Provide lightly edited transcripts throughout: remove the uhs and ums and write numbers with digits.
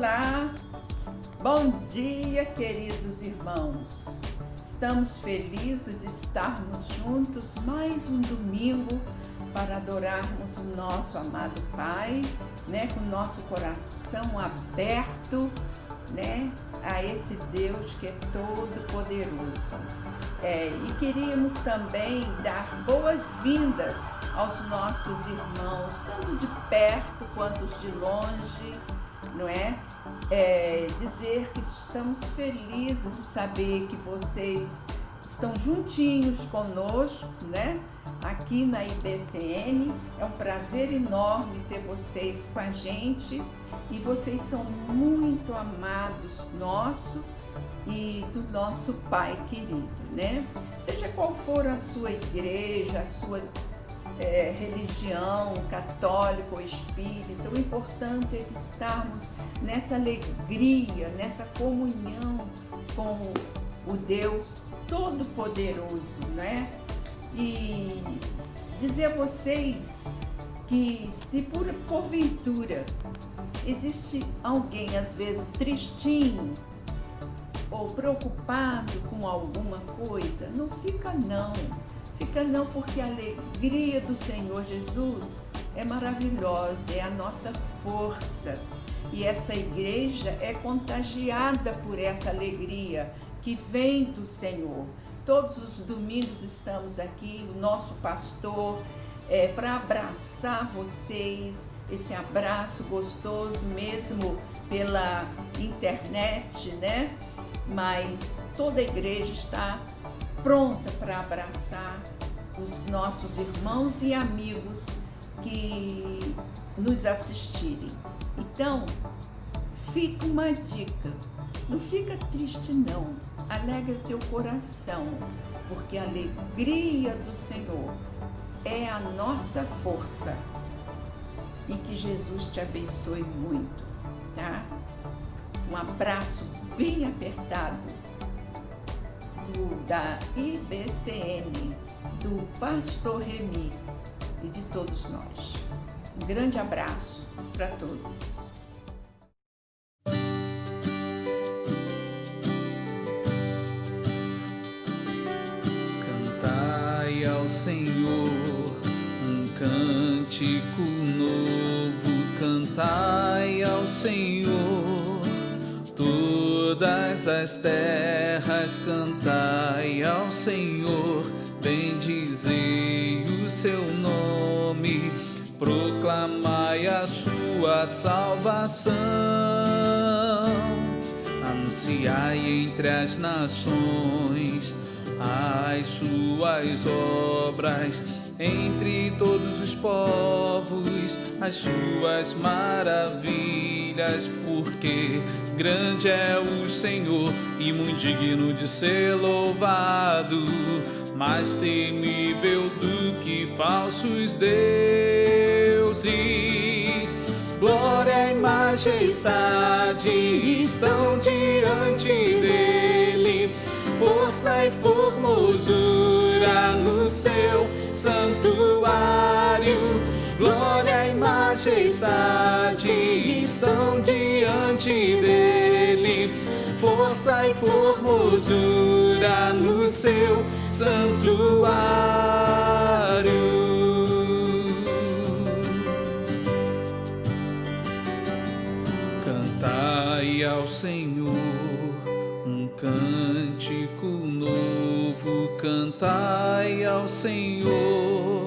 Olá, bom dia, queridos irmãos. Estamos felizes de estarmos juntos mais um domingo para adorarmos o nosso amado Pai, com o nosso coração aberto, a esse Deus que é todo poderoso. E queríamos também dar boas-vindas aos nossos irmãos, tanto de perto quanto de longe, dizer que estamos felizes de saber que vocês estão juntinhos conosco, aqui na IBCN. É um prazer enorme ter vocês com a gente e vocês são muito amados nosso e do nosso Pai querido, Seja qual for a sua igreja, a sua religião, católica ou espírita, o importante é estarmos nessa alegria, nessa comunhão com o Deus Todo-Poderoso, E dizer a vocês que se porventura existe alguém às vezes tristinho ou preocupado com alguma coisa, não fica não, porque a alegria do Senhor Jesus é maravilhosa, é a nossa força. E essa igreja é contagiada por essa alegria que vem do Senhor. Todos os domingos estamos aqui, o nosso pastor, para abraçar vocês, esse abraço gostoso mesmo pela internet, Mas toda a igreja está pronta para abraçar os nossos irmãos e amigos que nos assistirem. Então, fica uma dica, não fica triste não, alegra teu coração, porque a alegria do Senhor é a nossa força. E que Jesus te abençoe muito, tá? Um abraço bem apertado da IBCN, do pastor Remy e de todos nós. Um grande abraço para todos. Cantai ao Senhor um cântico novo, cantai ao Senhor todas as terras, cantai ao Senhor, bendizei o seu nome, proclamai a sua salvação, anunciai entre as nações as suas obras, entre todos os povos as suas maravilhas, porque grande é o Senhor e muito digno de ser louvado, mais temível do que falsos deuses. Glória e majestade estão diante dele, força e formosura no seu santuário. Glória e majestade estão diante dele, força e formosura no seu santuário. Cantai ao Senhor um cântico novo, cantai ao Senhor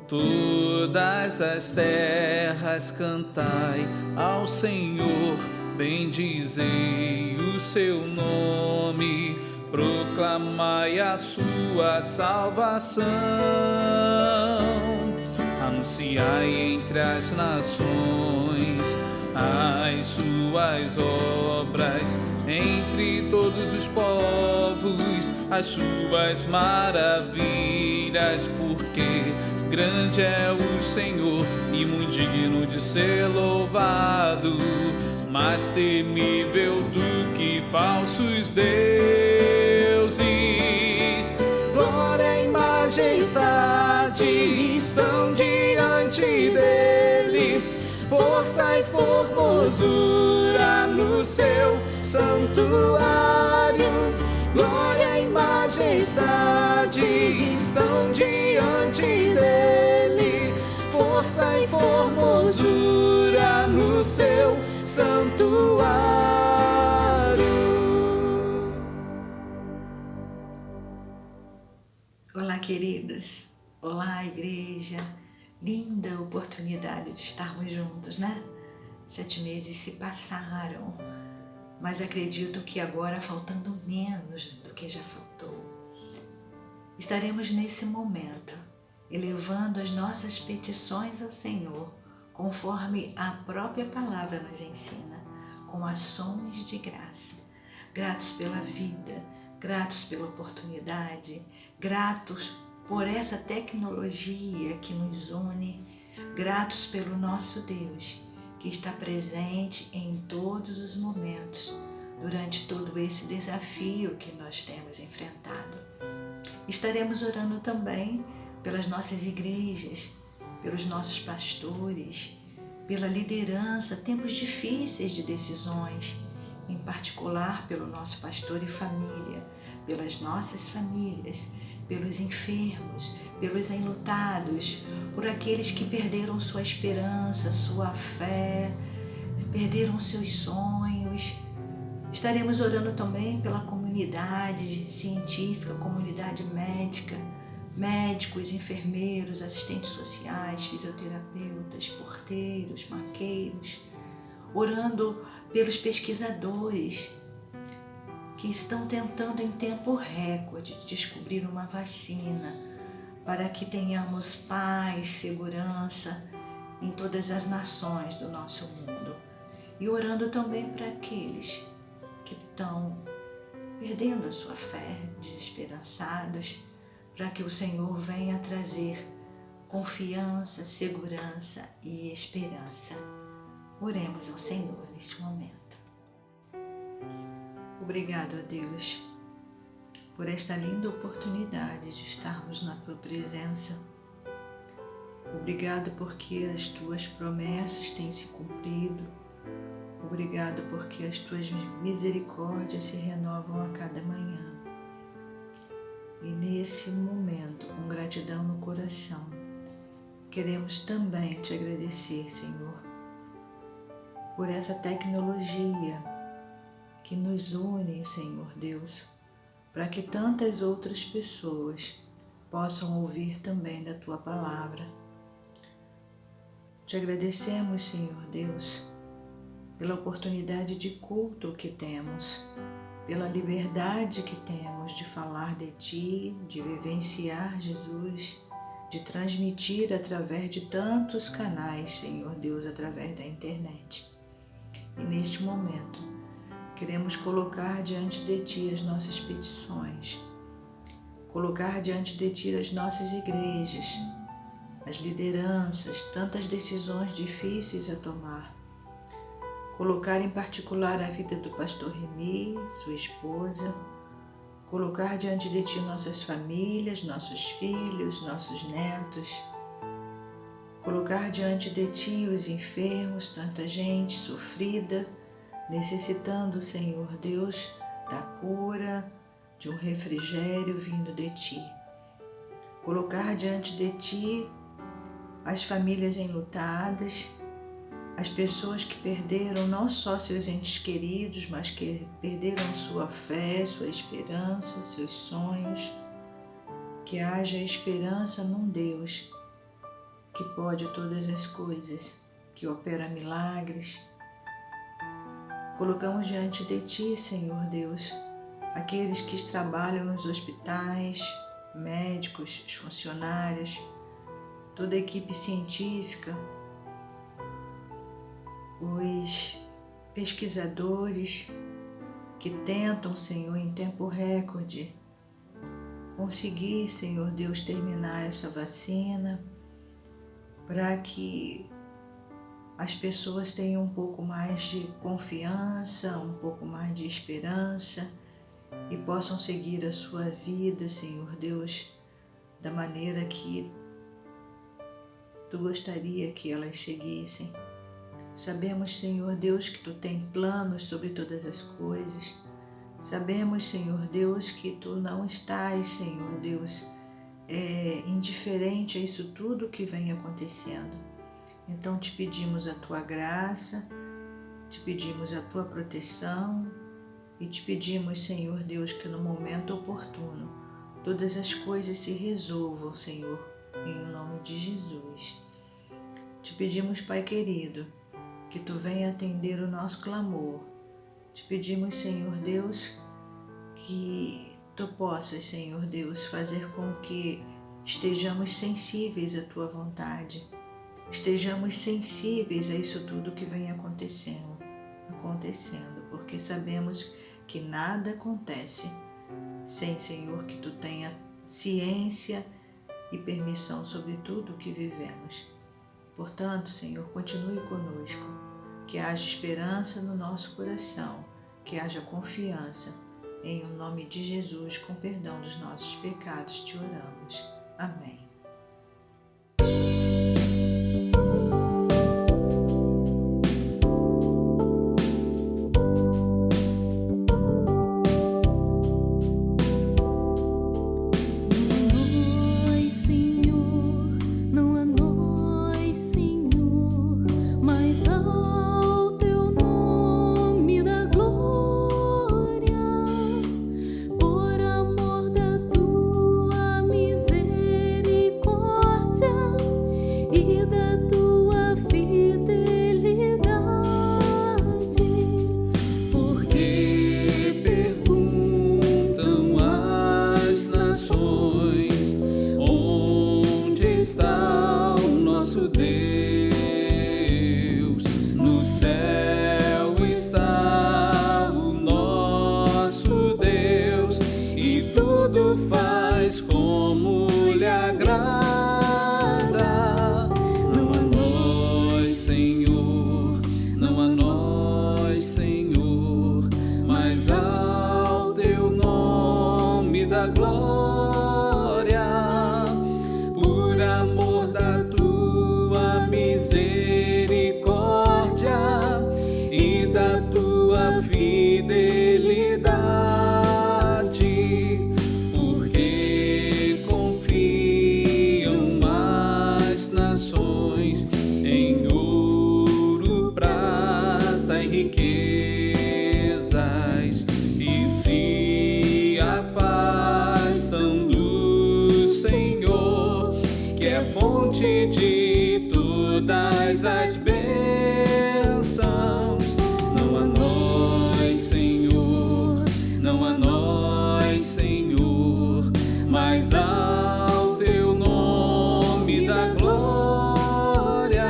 todas as terras, cantai ao Senhor, bendizei o seu nome, proclamai a sua salvação, anunciai entre as nações as suas obras, entre todos os povos as suas maravilhas, porque grande é o Senhor e muito digno de ser louvado, mais temível do que falsos deuses. Glória e majestade estão diante dele, força e formosura no seu santuário. Glória e majestade estão diante dele, força e formosura no seu santuário. Olá, queridos. Olá, igreja. Linda oportunidade de estarmos juntos, né? 7 meses se passaram, mas acredito que agora, faltando menos do que já faltou, estaremos nesse momento elevando as nossas petições ao Senhor, conforme a própria palavra nos ensina, com ações de graça. Gratos pela vida, gratos pela oportunidade, gratos por essa tecnologia que nos une, gratos pelo nosso Deus, que está presente em todos os momentos, durante todo esse desafio que nós temos enfrentado. Estaremos orando também pelas nossas igrejas, pelos nossos pastores, pela liderança, tempos difíceis de decisões, em particular pelo nosso pastor e família, pelas nossas famílias, pelos enfermos, pelos enlutados, por aqueles que perderam sua esperança, sua fé, perderam seus sonhos. Estaremos orando também pela comunidade científica, comunidade médica, médicos, enfermeiros, assistentes sociais, fisioterapeutas, porteiros, maqueiros, orando pelos pesquisadores que estão tentando em tempo recorde descobrir uma vacina para que tenhamos paz, segurança em todas as nações do nosso mundo. E orando também para aqueles que estão perdendo a sua fé, desesperançados, para que o Senhor venha trazer confiança, segurança e esperança. Oremos ao Senhor neste momento. Obrigado a Deus por esta linda oportunidade de estarmos na Tua presença. Obrigado porque as Tuas promessas têm se cumprido. Obrigado porque as Tuas misericórdias se renovam a cada manhã. E nesse momento, com gratidão no coração, queremos também Te agradecer, Senhor, por essa tecnologia que nos une, Senhor Deus, para que tantas outras pessoas possam ouvir também da Tua palavra. Te agradecemos, Senhor Deus, pela oportunidade de culto que temos, pela liberdade que temos de falar de Ti, de vivenciar Jesus, de transmitir através de tantos canais, Senhor Deus, através da internet. E neste momento, queremos colocar diante de Ti as nossas petições, colocar diante de Ti as nossas igrejas, as lideranças, tantas decisões difíceis a tomar. Colocar em particular a vida do pastor Remy, sua esposa, colocar diante de Ti nossas famílias, nossos filhos, nossos netos, colocar diante de Ti os enfermos, tanta gente sofrida, necessitando, Senhor Deus, da cura, de um refrigério vindo de Ti. Colocar diante de Ti as famílias enlutadas, as pessoas que perderam não só seus entes queridos, mas que perderam sua fé, sua esperança, seus sonhos. Que haja esperança num Deus que pode todas as coisas, que opera milagres. Colocamos diante de Ti, Senhor Deus, aqueles que trabalham nos hospitais, médicos, os funcionários, toda a equipe científica, os pesquisadores que tentam, Senhor, em tempo recorde, conseguir, Senhor Deus, terminar essa vacina, para que as pessoas tenham um pouco mais de confiança, um pouco mais de esperança e possam seguir a sua vida, Senhor Deus, da maneira que Tu gostaria que elas seguissem. Sabemos, Senhor Deus, que Tu tem planos sobre todas as coisas. Sabemos, Senhor Deus, que Tu não estás, Senhor Deus, indiferente a isso tudo que vem acontecendo. Então te pedimos a Tua graça, te pedimos a Tua proteção e te pedimos, Senhor Deus, que no momento oportuno todas as coisas se resolvam, Senhor, em nome de Jesus. Te pedimos, Pai querido, que Tu venha atender o nosso clamor. Te pedimos, Senhor Deus, que Tu possas, Senhor Deus, fazer com que estejamos sensíveis à Tua vontade, estejamos sensíveis a isso tudo que vem acontecendo, porque sabemos que nada acontece sem, Senhor, que Tu tenha ciência e permissão sobre tudo o que vivemos. Portanto, Senhor, continue conosco, que haja esperança no nosso coração, que haja confiança. Em o nome de Jesus, com perdão dos nossos pecados, te oramos. Amém. De todas as bênçãos, não a nós, Senhor, não a nós, Senhor, mas ao Teu nome da glória,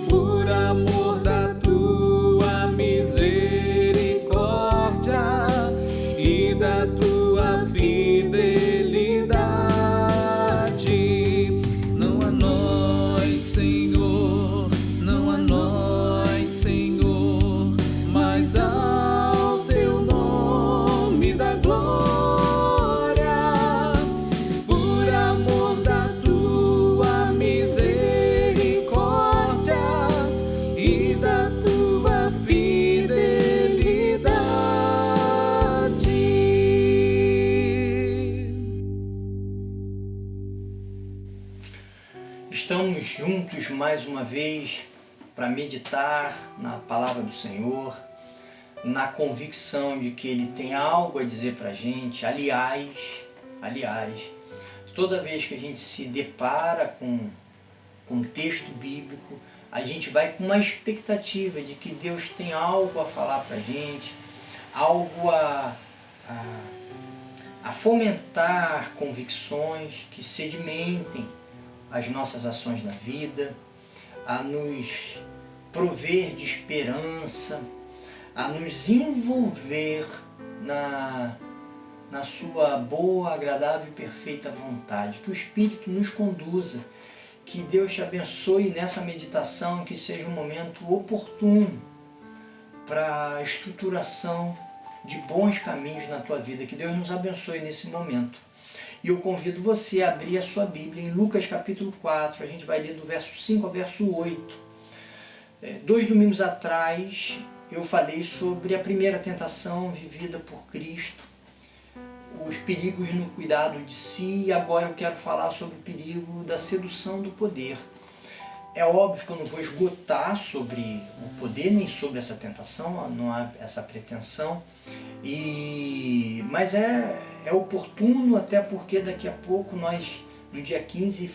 por amor da Tua misericórdia e da Tua fidelidade. Estamos juntos mais uma vez para meditar na palavra do Senhor, na convicção de que Ele tem algo a dizer para a gente. Aliás, toda vez que a gente se depara com um texto bíblico, a gente vai com uma expectativa de que Deus tem algo a falar para a gente, algo a fomentar convicções que sedimentem as nossas ações na vida, a nos prover de esperança, a nos envolver na sua boa, agradável e perfeita vontade. Que o Espírito nos conduza, que Deus te abençoe nessa meditação, que seja um momento oportuno para a estruturação de bons caminhos na tua vida. Que Deus nos abençoe nesse momento. E eu convido você a abrir a sua Bíblia em Lucas capítulo 4, a gente vai ler do verso 5 ao verso 8. 2 domingos atrás eu falei sobre a primeira tentação vivida por Cristo, os perigos no cuidado de si, e agora eu quero falar sobre o perigo da sedução do poder. É óbvio que eu não vou esgotar sobre o poder, nem sobre essa tentação, não há essa pretensão, mas é oportuno, até porque daqui a pouco nós, no dia 15,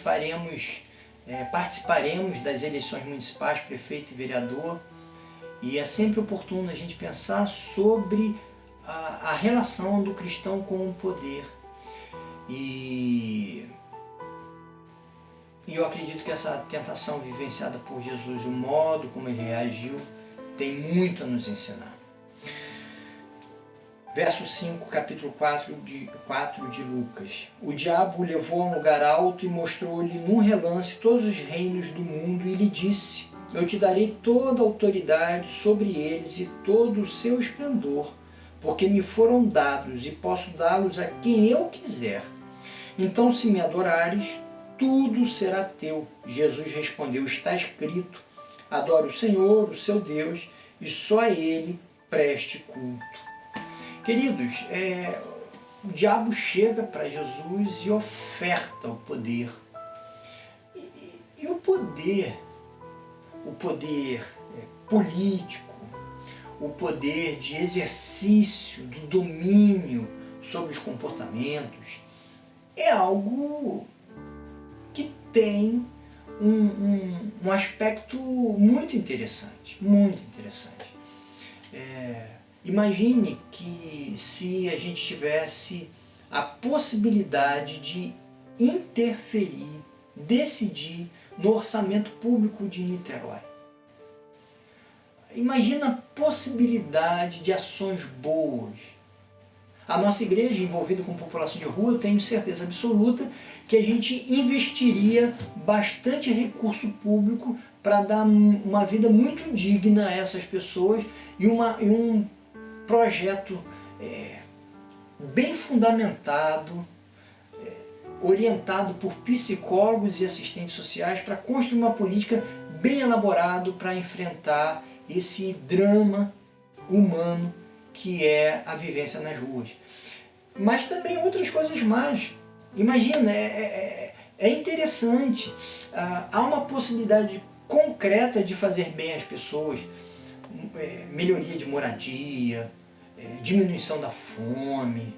participaremos das eleições municipais, prefeito e vereador, e é sempre oportuno a gente pensar sobre a relação do cristão com o poder. E eu acredito que essa tentação vivenciada por Jesus, o modo como ele reagiu, tem muito a nos ensinar. Verso 5, capítulo 4 de Lucas. O diabo o levou a um lugar alto e mostrou-lhe num relance todos os reinos do mundo e lhe disse: eu te darei toda a autoridade sobre eles e todo o seu esplendor, porque me foram dados e posso dá-los a quem eu quiser. Então, se me adorares, tudo será teu. Jesus respondeu: está escrito, adore o Senhor, o seu Deus, e só a Ele preste culto. Queridos, o diabo chega para Jesus e oferta o poder. E o poder político, o poder de exercício do domínio sobre os comportamentos, é algo que tem um aspecto muito interessante, muito interessante. Imagine que se a gente tivesse a possibilidade de interferir, decidir no orçamento público de Niterói. Imagina a possibilidade de ações boas. A nossa igreja, envolvida com população de rua, eu tenho certeza absoluta que a gente investiria bastante recurso público para dar uma vida muito digna a essas pessoas e um projeto bem fundamentado, orientado por psicólogos e assistentes sociais para construir uma política bem elaborada para enfrentar esse drama humano que é a vivência nas ruas. Mas também outras coisas mais. Imagina, é interessante. Há uma possibilidade concreta de fazer bem às pessoas, melhoria de moradia, diminuição da fome,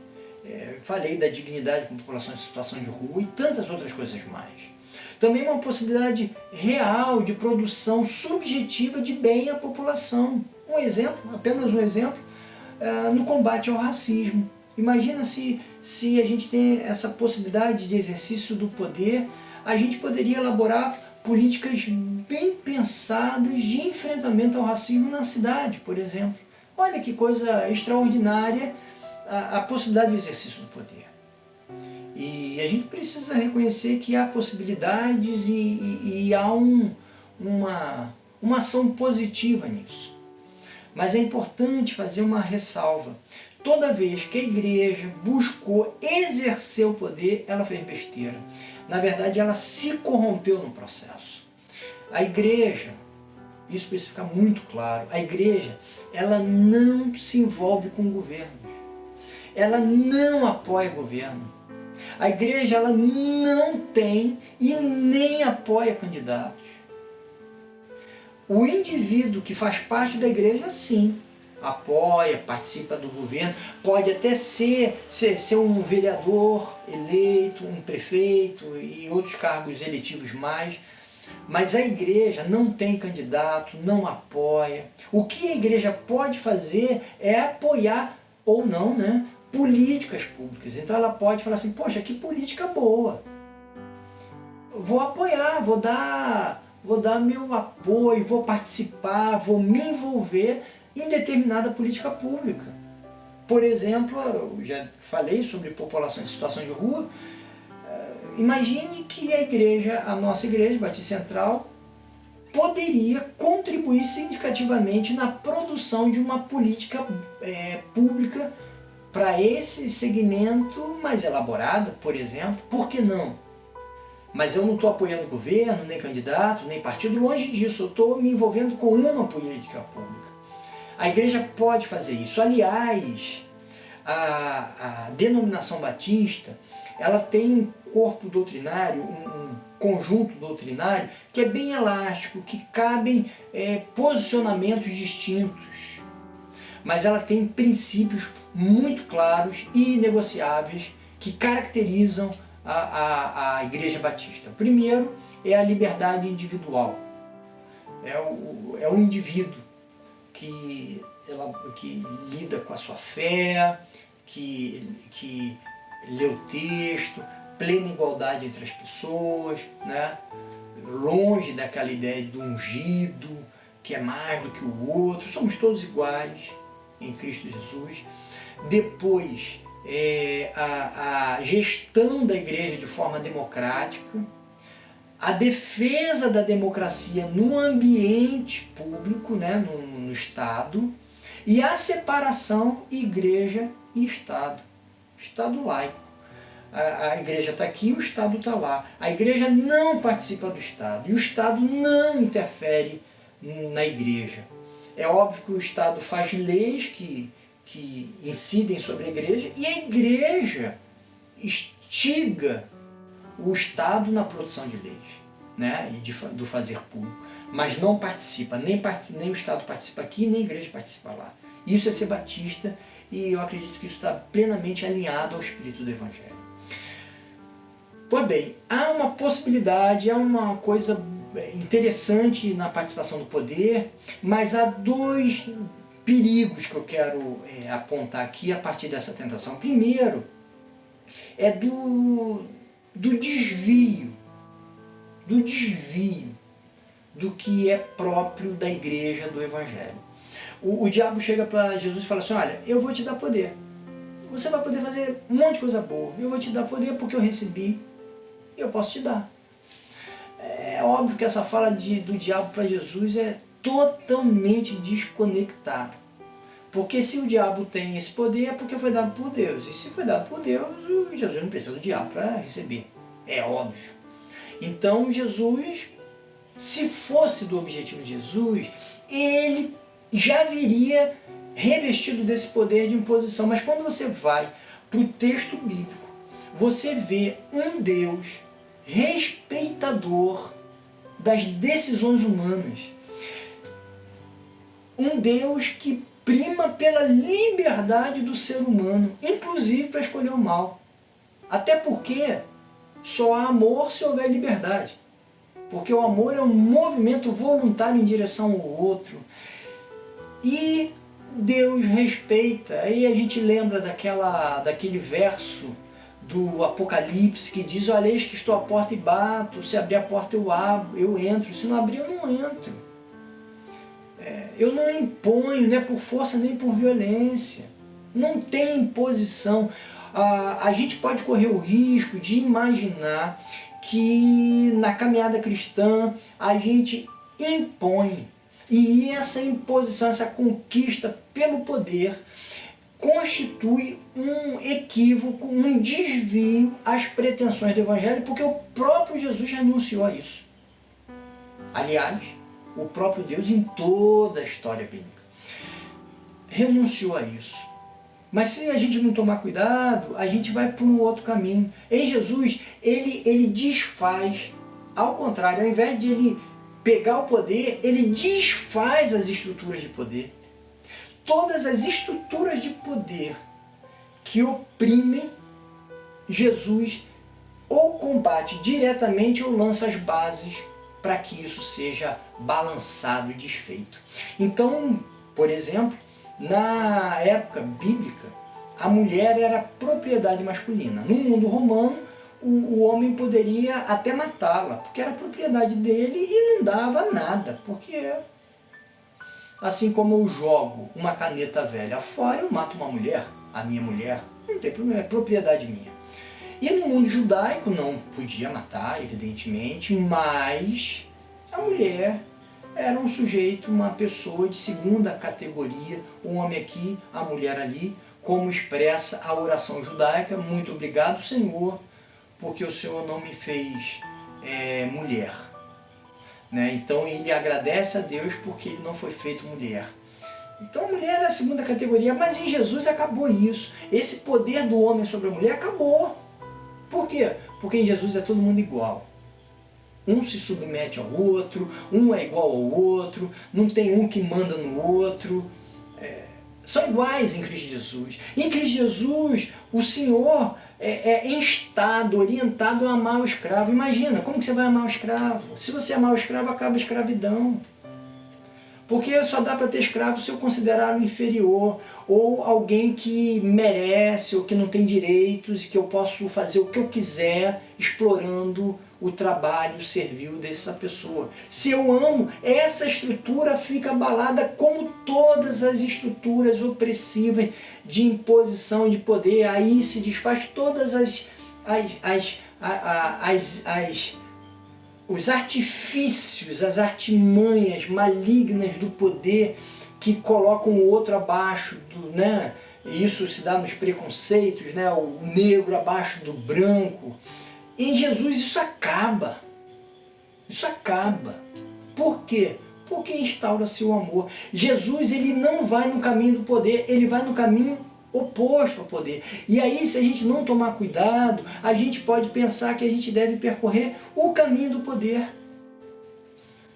falei da dignidade com a população em situação de rua e tantas outras coisas mais. Também uma possibilidade real de produção subjetiva de bem à população. Um exemplo, apenas um exemplo, no combate ao racismo. Imagina se a gente tem essa possibilidade de exercício do poder, a gente poderia elaborar políticas bem pensadas de enfrentamento ao racismo na cidade, por exemplo. Olha que coisa extraordinária a possibilidade do exercício do poder. E a gente precisa reconhecer que há possibilidades e há uma ação positiva nisso. Mas é importante fazer uma ressalva. Toda vez que a igreja buscou exercer o poder, ela fez besteira. Na verdade, ela se corrompeu no processo. A igreja, isso precisa ficar muito claro, a igreja, ela não se envolve com o governo. Ela não apoia o governo. A igreja, ela não tem e nem apoia candidatos. O indivíduo que faz parte da igreja, sim, apoia, participa do governo, pode até ser um vereador eleito, um prefeito e outros cargos eletivos mais, mas a igreja não tem candidato, não apoia. O que a igreja pode fazer é apoiar ou não, né, políticas públicas. Então ela pode falar assim, poxa, que política boa, vou apoiar, vou dar meu apoio, vou participar, vou me envolver em determinada política pública. Por exemplo, eu já falei sobre população em situação de rua. Imagine que a nossa igreja, Batista Central, poderia contribuir significativamente na produção de uma política pública para esse segmento mais elaborada, por exemplo. Por que não? Mas eu não estou apoiando governo, nem candidato, nem partido, longe disso. Eu estou me envolvendo com uma política pública. A igreja pode fazer isso. Aliás, a denominação batista, ela tem um corpo doutrinário, um conjunto doutrinário que é bem elástico, que cabem posicionamentos distintos. Mas ela tem princípios muito claros e inegociáveis que caracterizam a Igreja Batista. Primeiro é a liberdade individual. É o indivíduo que lida com a sua fé, que lê o texto, plena igualdade entre as pessoas, né? Longe daquela ideia do ungido, que é mais do que o outro. Somos todos iguais em Cristo Jesus. Depois, a gestão da igreja de forma democrática, a defesa da democracia no ambiente público, né, no Estado, e a separação igreja e Estado, Estado laico. A igreja está aqui, o Estado está lá. A igreja não participa do Estado e o Estado não interfere na igreja. É óbvio que o Estado faz leis que incidem sobre a igreja e a igreja instiga o Estado na produção de leis, né, e do fazer público, mas não participa, nem o Estado participa aqui, nem a igreja participa lá. Isso é ser batista e eu acredito que isso está plenamente alinhado ao espírito do Evangelho. Pois bem, há uma possibilidade, há uma coisa interessante na participação do poder, mas há dois perigos que eu quero apontar aqui a partir dessa tentação. Primeiro, é do desvio do que é próprio da igreja do Evangelho. O diabo chega para Jesus e fala assim: olha, eu vou te dar poder. Você vai poder fazer um monte de coisa boa. Eu vou te dar poder porque eu recebi e eu posso te dar. É óbvio que essa fala do diabo para Jesus é totalmente desconectada. Porque se o diabo tem esse poder é porque foi dado por Deus. E se foi dado por Deus, Jesus não precisa do diabo para receber. É óbvio. Então Jesus, se fosse do objetivo de Jesus, ele já viria revestido desse poder de imposição. Mas quando você vai para o texto bíblico, você vê um Deus respeitador das decisões humanas. Um Deus que prima pela liberdade do ser humano, inclusive para escolher o mal. Até porque só há amor se houver liberdade. Porque o amor é um movimento voluntário em direção ao outro. E Deus respeita. Aí a gente lembra daquele verso do Apocalipse que diz: olha, eis que estou à porta e bato, se abrir a porta eu entro, se não abrir eu não entro. Eu não imponho, não é por força nem por violência. Não tem imposição. A gente pode correr o risco de imaginar que na caminhada cristã a gente impõe. E essa imposição, essa conquista pelo poder constitui um equívoco, um desvio às pretensões do Evangelho, porque o próprio Jesus renunciou a isso. Aliás, o próprio Deus em toda a história bíblica renunciou a isso. Mas se a gente não tomar cuidado, a gente vai por um outro caminho. Em Jesus, ele desfaz, ao contrário, ao invés de ele pegar o poder, ele desfaz as estruturas de poder. Todas as estruturas de poder que oprimem, Jesus ou combate diretamente ou lança as bases para que isso seja balançado e desfeito. Então, por exemplo, na época bíblica, a mulher era propriedade masculina. No mundo romano, o homem poderia até matá-la, porque era propriedade dele e não dava nada, porque assim como eu jogo uma caneta velha fora, eu mato uma mulher, a minha mulher, não tem problema, é propriedade minha. E no mundo judaico não podia matar, evidentemente, mas a mulher era um sujeito, uma pessoa de segunda categoria, o homem aqui, a mulher ali, como expressa a oração judaica: muito obrigado, Senhor, porque o Senhor não me fez mulher. Né? Então ele agradece a Deus porque ele não foi feito mulher. Então a mulher é a segunda categoria, mas em Jesus acabou isso. Esse poder do homem sobre a mulher acabou. Por quê? Porque em Jesus é todo mundo igual. Um se submete ao outro, um é igual ao outro, não tem um que manda no outro. São iguais em Cristo Jesus. Em Cristo Jesus, o Senhor é instado, orientado a amar o escravo. Imagina, como que você vai amar o escravo? Se você amar o escravo, acaba a escravidão. Porque só dá para ter escravo se eu considerá-lo inferior, ou alguém que merece, ou que não tem direitos, e que eu posso fazer o que eu quiser, explorando o trabalho servil dessa pessoa. Se eu amo, essa estrutura fica abalada como todas as estruturas opressivas de imposição de poder. Aí se desfaz todas os artifícios, as artimanhas malignas do poder que colocam o outro abaixo, né? Isso se dá nos preconceitos, né? O negro abaixo do branco. Em Jesus isso acaba. Isso acaba. Por quê? Porque instaura-se o amor. Jesus ele não vai no caminho do poder, ele vai no caminho oposto ao poder. E aí, se a gente não tomar cuidado, a gente pode pensar que a gente deve percorrer o caminho do poder.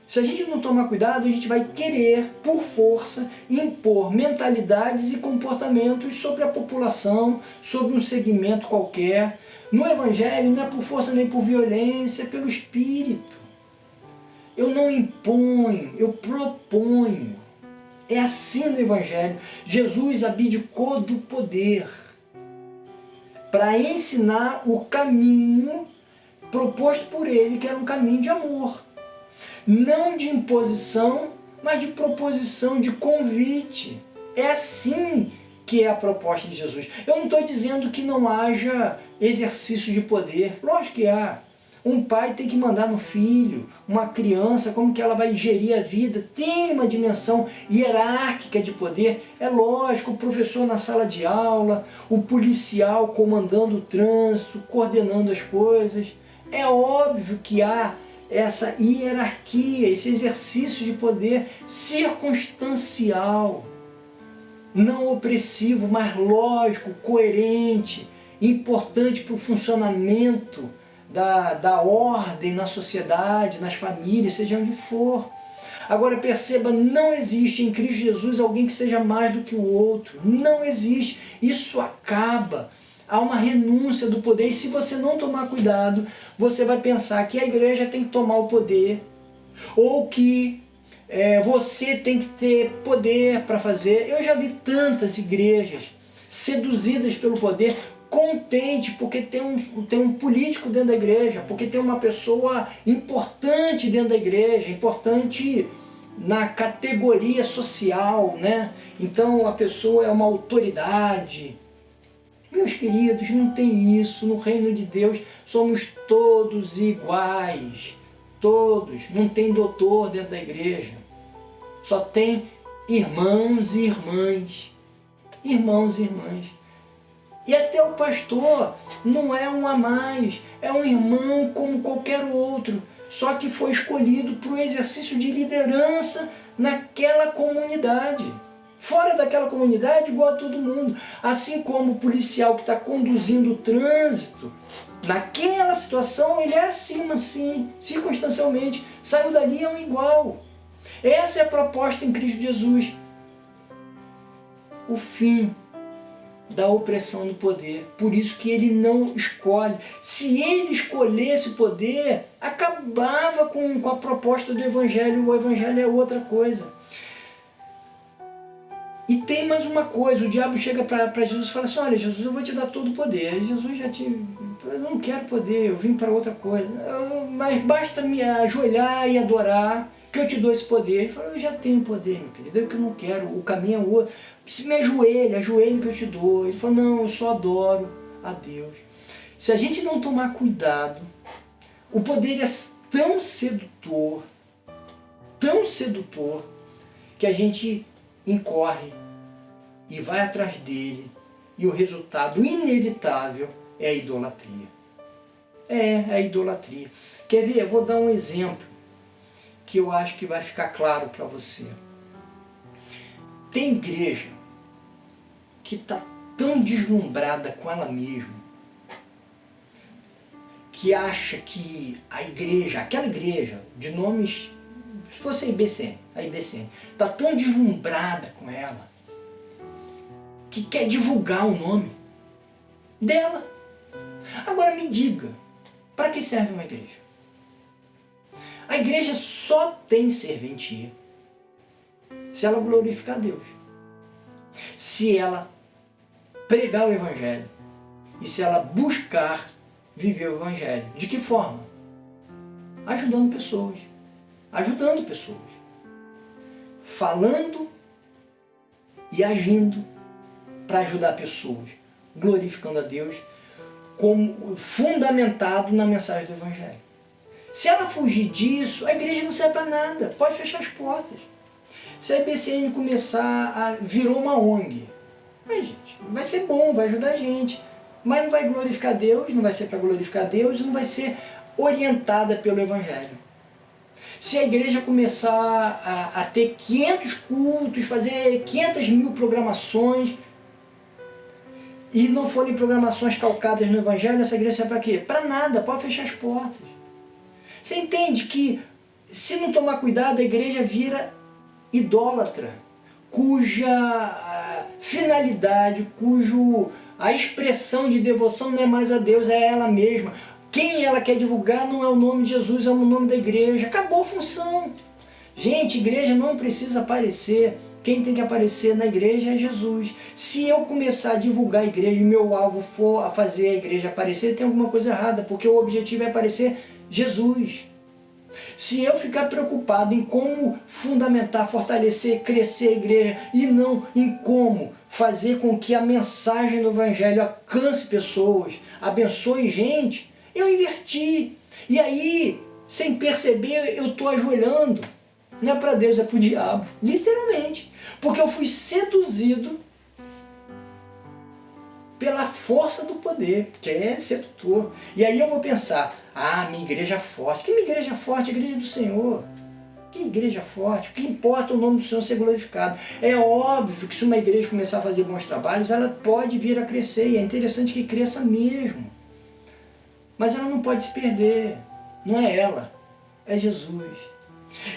Se a gente não tomar cuidado, a gente vai querer, por força, impor mentalidades e comportamentos sobre a população, sobre um segmento qualquer. No Evangelho não é por força nem por violência, é pelo Espírito. Eu não imponho, eu proponho. É assim no Evangelho. Jesus abdicou do poder para ensinar o caminho proposto por ele, que era um caminho de amor. Não de imposição, mas de proposição, de convite. É assim que é a proposta de Jesus. Eu não estou dizendo que não haja exercício de poder. Lógico que há. Um pai tem que mandar no filho, uma criança, como que ela vai gerir a vida. Tem uma dimensão hierárquica de poder. É lógico, o professor na sala de aula, o policial comandando o trânsito, coordenando as coisas. É óbvio que há essa hierarquia, esse exercício de poder circunstancial, não opressivo, mas lógico, coerente, importante para o funcionamento da ordem na sociedade, nas famílias, seja onde for. Agora perceba, não existe em Cristo Jesus alguém que seja mais do que o outro. Não existe. Isso acaba. Há uma renúncia do poder. E se você não tomar cuidado, você vai pensar que a igreja tem que tomar o poder. Ou que você tem que ter poder para fazer. Eu já vi tantas igrejas seduzidas pelo poder, contente porque tem um político dentro da igreja, porque tem uma pessoa importante dentro da igreja, importante na categoria social, né? Então a pessoa é uma autoridade. Meus queridos, não tem isso. No reino de Deus somos todos iguais. Todos. Não tem doutor dentro da igreja. Só tem irmãos e irmãs. Irmãos e irmãs. E até o pastor não é um a mais, é um irmão como qualquer outro, só que foi escolhido para o exercício de liderança naquela comunidade. Fora daquela comunidade, igual a todo mundo. Assim como o policial que está conduzindo o trânsito, naquela situação ele é acima, sim, circunstancialmente. Saiu dali, é um igual. Essa é a proposta em Cristo Jesus. O fim da opressão do poder. Por isso que ele não escolhe. Se ele escolhesse o poder, acabava com a proposta do Evangelho. O Evangelho é outra coisa. E tem mais uma coisa. O diabo chega para Jesus e fala assim: olha, Jesus, eu vou te dar todo o poder. Jesus já te... Eu não quero poder, eu vim para outra coisa. Mas basta me ajoelhar e adorar que eu te dou esse poder. Ele fala: eu já tenho poder, meu querido, é o que eu não quero, o caminho é outro. Se me ajoelhe que eu te dou. Ele fala: não, eu só adoro a Deus. Se a gente não tomar cuidado, o poder é tão sedutor, que a gente incorre e vai atrás dele, e o resultado inevitável é a idolatria. É a idolatria. Quer ver? Eu vou dar um exemplo que eu acho que vai ficar claro para você. Tem igreja que está tão deslumbrada com ela mesma, que acha que a igreja, aquela igreja de nomes, se fosse a IBCN, está tão deslumbrada com ela, que quer divulgar o nome dela. Agora me diga, para que serve uma igreja? A igreja só tem serventia se ela glorificar a Deus, se ela pregar o Evangelho e se ela buscar viver o Evangelho. De que forma? Ajudando pessoas. Falando e agindo para ajudar pessoas, glorificando a Deus, como fundamentado na mensagem do Evangelho. Se ela fugir disso, a igreja não serve para nada, pode fechar as portas. Se a IBCN começar virou uma ONG, gente, vai ser bom, vai ajudar a gente, mas não vai glorificar Deus, não vai ser para glorificar Deus, não vai ser orientada pelo Evangelho. Se a igreja começar a ter 500 cultos, fazer 500 mil programações, e não forem programações calcadas no Evangelho, essa igreja serve para quê? Para nada, pode fechar as portas. Você entende que, se não tomar cuidado, a igreja vira idólatra, cuja finalidade, a expressão de devoção não é mais a Deus, é ela mesma. Quem ela quer divulgar não é o nome de Jesus, é o nome da igreja. Acabou a função. Gente, igreja não precisa aparecer. Quem tem que aparecer na igreja é Jesus. Se eu começar a divulgar a igreja e meu alvo for a fazer a igreja aparecer, tem alguma coisa errada, porque o objetivo é aparecer Jesus. Se eu ficar preocupado em como fundamentar, fortalecer, crescer a igreja e não em como fazer com que a mensagem do Evangelho alcance pessoas, abençoe gente, eu inverti. E aí, sem perceber, eu estou ajoelhando. Não é para Deus, é para o diabo. Literalmente. Porque eu fui seduzido pela força do poder, que é sedutor. E aí eu vou pensar, minha igreja é forte. Que minha igreja é forte? A igreja do Senhor. Que igreja forte? O que importa é o nome do Senhor ser glorificado. É óbvio que se uma igreja começar a fazer bons trabalhos, ela pode vir a crescer. E é interessante que cresça mesmo. Mas ela não pode se perder. Não é ela, é Jesus.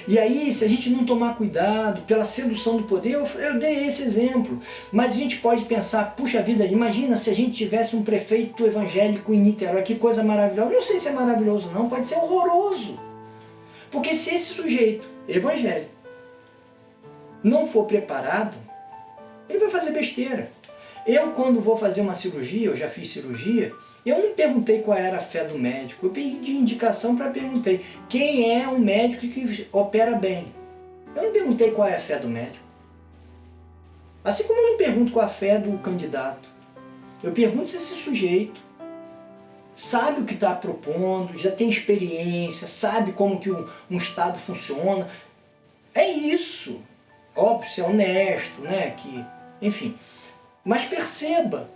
E aí, se a gente não tomar cuidado pela sedução do poder, eu dei esse exemplo, mas a gente pode pensar, puxa vida, imagina se a gente tivesse um prefeito evangélico em Niterói, que coisa maravilhosa. Não sei se é maravilhoso não, pode ser horroroso. Porque se esse sujeito evangélico não for preparado, ele vai fazer besteira. Eu, quando vou fazer uma cirurgia, eu já fiz cirurgia, eu não perguntei qual era a fé do médico. Eu pedi indicação para perguntar quem é um médico que opera bem. Eu não perguntei qual é a fé do médico. Assim como eu não pergunto qual é a fé do candidato. Eu pergunto se esse sujeito sabe o que está propondo, já tem experiência, sabe como que um Estado funciona. É isso. Óbvio, se é honesto, né? Enfim. Mas perceba.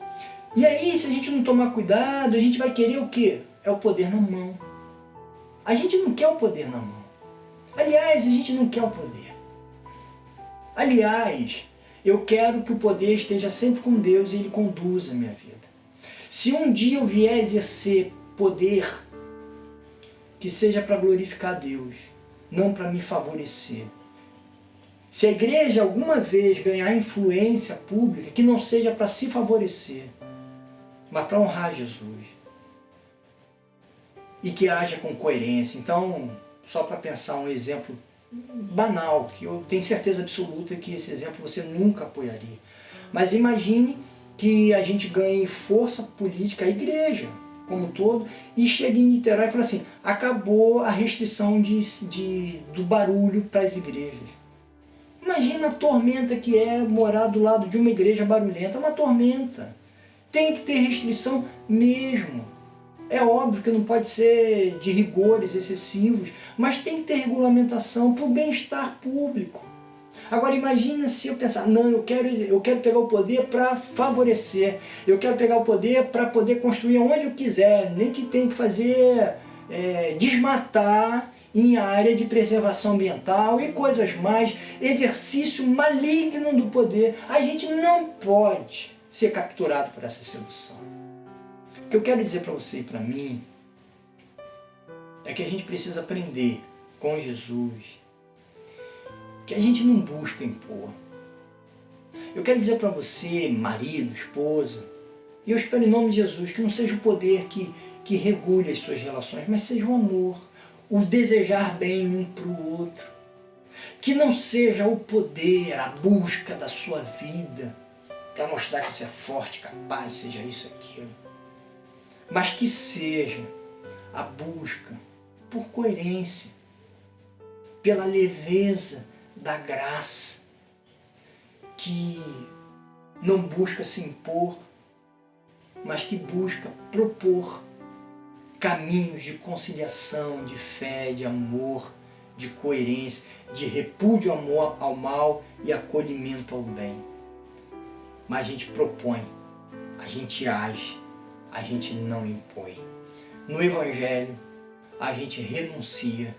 E aí, se a gente não tomar cuidado, a gente vai querer o quê? É o poder na mão. A gente não quer o poder na mão. Aliás, a gente não quer o poder. Aliás, eu quero que o poder esteja sempre com Deus e Ele conduza a minha vida. Se um dia eu vier exercer poder, que seja para glorificar a Deus, não para me favorecer. Se a igreja alguma vez ganhar influência pública, que não seja para se favorecer, mas para honrar Jesus. E que haja com coerência. Então, só para pensar um exemplo banal, que eu tenho certeza absoluta que esse exemplo você nunca apoiaria. Mas imagine que a gente ganhe força política, a igreja como um todo, e chegue em Niterói e fale assim, acabou a restrição do barulho para as igrejas. Imagina a tormenta que é morar do lado de uma igreja barulhenta, é uma tormenta. Tem que ter restrição mesmo. É óbvio que não pode ser de rigores excessivos, mas tem que ter regulamentação para o bem-estar público. Agora imagina se eu pensar, não, eu quero pegar o poder para favorecer, eu quero pegar o poder para poder construir onde eu quiser, nem que tenha que fazer, desmatar em área de preservação ambiental e coisas mais, exercício maligno do poder. A gente não pode ser capturado por essa sedução. O que eu quero dizer para você e para mim é que a gente precisa aprender com Jesus que a gente não busca impor. Eu quero dizer para você, marido, esposa, e eu espero em nome de Jesus que não seja o poder que regule as suas relações, mas seja o amor, o desejar bem um para o outro. Que não seja o poder, a busca da sua vida para mostrar que você é forte, capaz, seja isso, aquilo. Mas que seja a busca por coerência, pela leveza da graça, que não busca se impor, mas que busca propor caminhos de conciliação, de fé, de amor, de coerência, de repúdio ao mal e acolhimento ao bem. Mas a gente propõe, a gente age, a gente não impõe. No Evangelho, a gente renuncia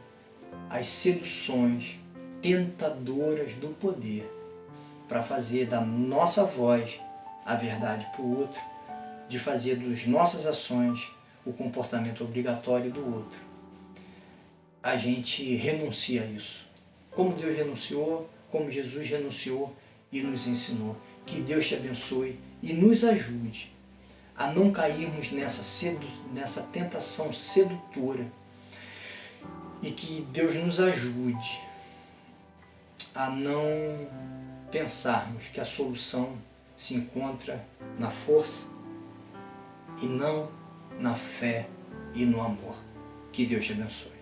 às seduções tentadoras do poder para fazer da nossa voz a verdade para o outro, de fazer das nossas ações o comportamento obrigatório do outro. A gente renuncia a isso. Como Deus renunciou, como Jesus renunciou e nos ensinou. Que Deus te abençoe e nos ajude a não cairmos nessa tentação sedutora. E que Deus nos ajude a não pensarmos que a solução se encontra na força e não na fé e no amor. Que Deus te abençoe.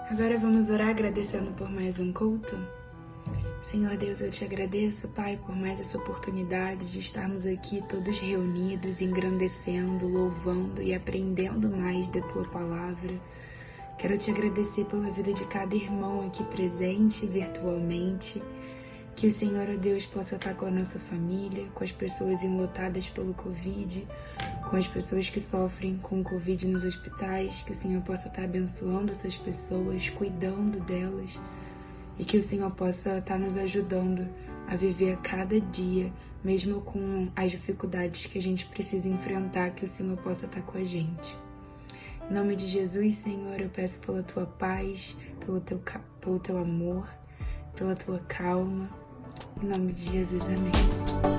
Agora vamos orar agradecendo por mais um culto. Senhor Deus, eu te agradeço, Pai, por mais essa oportunidade de estarmos aqui todos reunidos, engrandecendo, louvando e aprendendo mais da Tua Palavra. Quero te agradecer pela vida de cada irmão aqui presente virtualmente. Que o Senhor, ó Deus, possa estar com a nossa família, com as pessoas enlutadas pelo Covid, com as pessoas que sofrem com o Covid nos hospitais. Que o Senhor possa estar abençoando essas pessoas, cuidando delas. E que o Senhor possa estar nos ajudando a viver a cada dia, mesmo com as dificuldades que a gente precisa enfrentar, que o Senhor possa estar com a gente. Em nome de Jesus, Senhor, eu peço pela Tua paz, pelo Teu amor, pela Tua calma. Em nome de Jesus, amém.